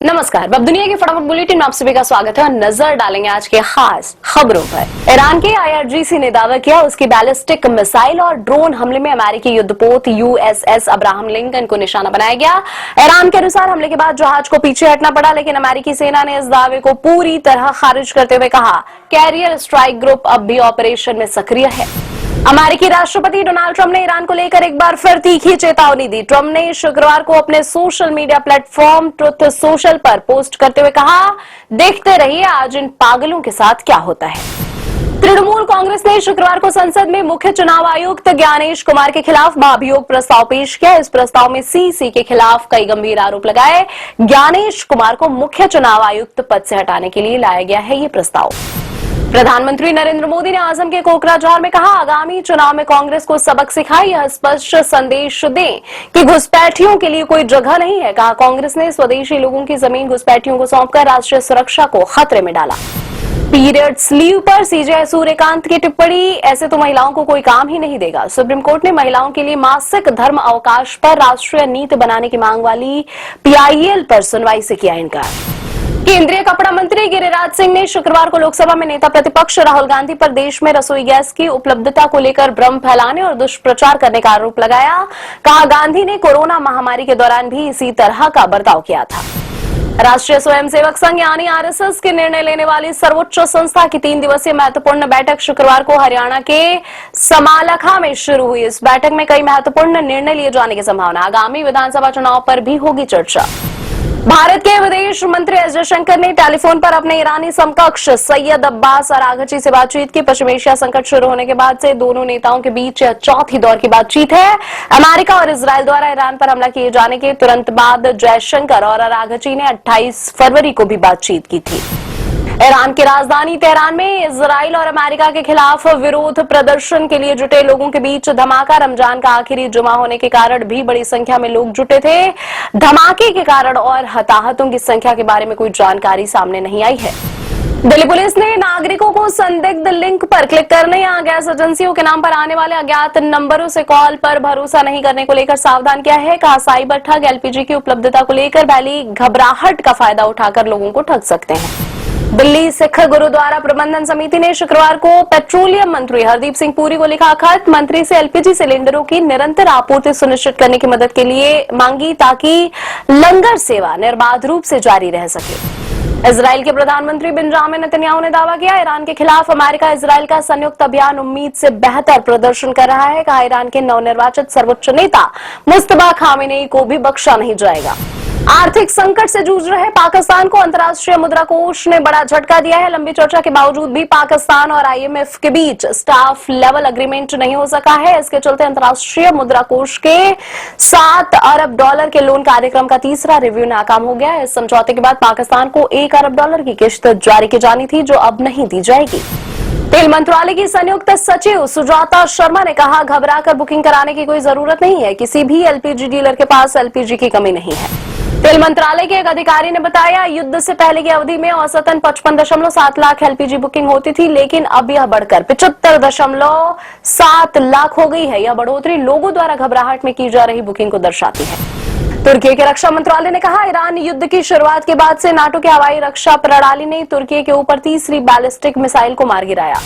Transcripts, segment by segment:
नमस्कार। अब दुनिया की फटाफट बुलेटिन में आप सभी का स्वागत है। नजर डालेंगे आज के खास खबरों पर। ईरान के IRGC ने दावा किया उसकी बैलिस्टिक मिसाइल और ड्रोन हमले में अमेरिकी युद्धपोत USS अब्राहम लिंकन को निशाना बनाया गया। ईरान के अनुसार हमले के बाद जहाज को पीछे हटना पड़ा, लेकिन अमेरिकी सेना ने इस दावे को पूरी तरह खारिज करते हुए कहा कैरियर स्ट्राइक ग्रुप अब भी ऑपरेशन में सक्रिय है। अमेरिकी राष्ट्रपति डोनाल्ड ट्रंप ने ईरान को लेकर एक बार फिर तीखी चेतावनी दी। ट्रंप ने शुक्रवार को अपने social media platform truth social पर पोस्ट करते हुए कहा, देखते रहिए आज इन पागलों के साथ क्या होता है। तृणमूल कांग्रेस ने शुक्रवार को संसद में मुख्य चुनाव आयुक्त ज्ञानेश कुमार के खिलाफ महाभियोग प्रस्ताव पेश किया। इस प्रस्ताव में CC के खिलाफ कई गंभीर आरोप लगाए। ज्ञानेश कुमार को मुख्य चुनाव आयुक्त पद से हटाने के लिए लाया गया है ये प्रस्ताव। प्रधानमंत्री नरेंद्र मोदी ने आजम के कोकराझार में कहा, आगामी चुनाव में कांग्रेस को सबक सिखाए, यह स्पष्ट संदेश दें कि घुसपैठियों के लिए कोई जगह नहीं है। कहा, कांग्रेस ने स्वदेशी लोगों की जमीन घुसपैठियों को सौंपकर राष्ट्रीय सुरक्षा को खतरे में डाला। पीरियड्स लीव पर CJ सूर्यकांत की टिप्पणी, ऐसे तो महिलाओं को कोई काम ही नहीं देगा। सुप्रीम कोर्ट ने महिलाओं के लिए मासिक धर्म अवकाश पर राष्ट्रीय नीति बनाने की मांग वाली PIL पर सुनवाई से किया इनकार। केंद्रीय कपड़ा मंत्री गिरिराज सिंह ने शुक्रवार को लोकसभा में नेता प्रतिपक्ष राहुल गांधी पर देश में रसोई गैस की उपलब्धता को लेकर भ्रम फैलाने और दुष्प्रचार करने का आरोप लगाया। कहा, गांधी ने कोरोना महामारी के दौरान भी इसी तरह का बर्ताव किया था। राष्ट्रीय स्वयंसेवक संघ यानी RSS के निर्णय लेने वाली सर्वोच्च संस्था की 3 दिवसीय महत्वपूर्ण बैठक शुक्रवार को हरियाणा के समालखा में शुरू हुई। इस बैठक में कई महत्वपूर्ण निर्णय लिए जाने की संभावना। आगामी विधानसभा चुनाव पर भी होगी चर्चा। भारत के विदेश मंत्री S जयशंकर ने टेलीफोन पर अपने ईरानी समकक्ष सैयद अब्बास अरागची से बातचीत की। पश्चिम एशिया संकट शुरू होने के बाद से दोनों नेताओं के बीच यह चौथी दौर की बातचीत है। अमेरिका और इजरायल द्वारा ईरान पर हमला किए जाने के तुरंत बाद जयशंकर और अरागची ने 28 फरवरी को भी बातचीत की थी। ईरान की राजधानी तेहरान में इजराइल और अमेरिका के खिलाफ विरोध प्रदर्शन के लिए जुटे लोगों के बीच धमाका। रमजान का आखिरी जुमा होने के कारण भी बड़ी संख्या में लोग जुटे थे। धमाके के कारण और हताहतों की संख्या के बारे में कोई जानकारी सामने नहीं आई है। दिल्ली पुलिस ने नागरिकों को संदिग्ध लिंक पर क्लिक करने या गैस एजेंसियों के नाम पर आने वाले अज्ञात नंबरों से कॉल पर भरोसा नहीं करने को लेकर सावधान किया है। कहा, साइबर ठग LPG की उपलब्धता को लेकर फैली घबराहट का फायदा उठाकर लोगों को ठग सकते हैं। दिल्ली सिख गुरुद्वारा प्रबंधन समिति ने शुक्रवार को पेट्रोलियम मंत्री हरदीप सिंह पुरी को लिखा खत। मंत्री से LPG सिलेंडरों की निरंतर आपूर्ति सुनिश्चित करने की मदद के लिए मांगी ताकि लंगर सेवा निर्बाध रूप से जारी रह सके। इजराइल के प्रधानमंत्री बेंजामिन नेतन्याहू ने दावा किया, ईरान के खिलाफ अमेरिका इजराइल का संयुक्त अभियान उम्मीद से बेहतर प्रदर्शन कर रहा है। कहा, ईरान के नवनिर्वाचित सर्वोच्च नेता मुस्तफा खामेनेई को भी बख्शा नहीं जाएगा। आर्थिक संकट से जूझ रहे पाकिस्तान को अंतर्राष्ट्रीय मुद्रा कोष ने बड़ा झटका दिया है। लंबी चर्चा के बावजूद भी पाकिस्तान और IMF के बीच स्टाफ लेवल एग्रीमेंट नहीं हो सका है। इसके चलते अंतर्राष्ट्रीय मुद्रा कोष के $7 अरब के लोन कार्यक्रम का तीसरा रिव्यू नाकाम हो गया है। इस समझौते के बाद पाकिस्तान को $1 अरब की किश्त जारी की जानी थी, जो अब नहीं दी जाएगी। तेल मंत्रालय की संयुक्त सचिव सुजाता शर्मा ने कहा, घबराकर बुकिंग कराने की कोई जरूरत नहीं है। किसी भी LPG डीलर के पास LPG की कमी नहीं है। तेल मंत्रालय के एक अधिकारी ने बताया, युद्ध से पहले की अवधि में औसतन 55.7 लाख LPG बुकिंग होती थी, लेकिन अब यह बढ़कर 75.7 लाख हो गई है। यह बढ़ोतरी लोगों द्वारा घबराहट में की जा रही बुकिंग को दर्शाती है। तुर्की के रक्षा मंत्रालय ने कहा, ईरान युद्ध की शुरुआत के बाद से नाटो के हवाई रक्षा प्रणाली ने तुर्की के ऊपर तीसरी बैलिस्टिक मिसाइल को मार गिराया।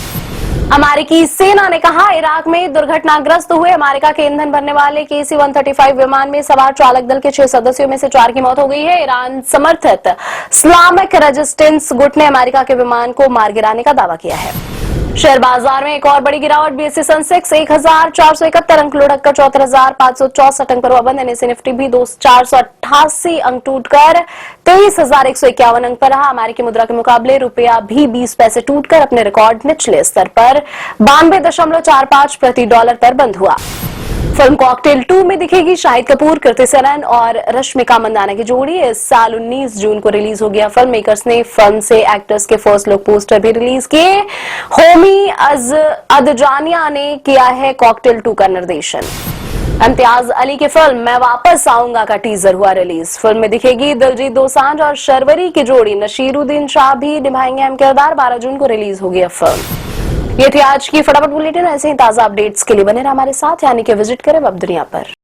अमेरिकी सेना ने कहा, इराक में दुर्घटनाग्रस्त हुए अमेरिका के ईंधन भरने वाले KC-135 विमान में सवार चालक दल के 6 सदस्यों में से 4 की मौत हो गई है। ईरान समर्थित इस्लामिक रेजिस्टेंस गुट ने अमेरिका के विमान को मार गिराने का दावा किया है। शेयर बाजार में एक और बड़ी गिरावट। BSE सेंसेक्स 1471 अंक लुढ़ककर 74,564 अंक पर हुआ बंद। NSE निफ्टी भी 488 अंक टूटकर 23,151 अंक पर रहा। अमेरिकी मुद्रा के मुकाबले रुपया भी 20 पैसे टूटकर अपने रिकॉर्ड निचले स्तर पर 92.45 प्रति डॉलर पर बंद हुआ। फिल्म कॉकटेल 2 में दिखेगी शाहिद कपूर, कृति सेनन और रश्मिका मंदाना की जोड़ी। इस साल 19 जून को रिलीज हो गया। फिल्म मेकर्स ने फिल्म से एक्टर्स के फर्स्ट लुक पोस्टर भी रिलीज किए। होमी अदजानिया ने किया है कॉकटेल 2 का निर्देशन। इम्तियाज अली की फिल्म मैं वापस आऊंगा का टीजर हुआ रिलीज। फिल्म में दिखेगी दिलजीत दोसांझ और शर्वरी की जोड़ी। नसीरुद्दीन शाह भी निभाएंगे अहम किरदार। 12 जून को रिलीज होगी यह फिल्म। ये थी आज की फटाफट बुलेटिन। ऐसे ही ताजा अपडेट्स के लिए बने रहे हमारे साथ, यानी कि विजिट करें वेब दुनिया पर।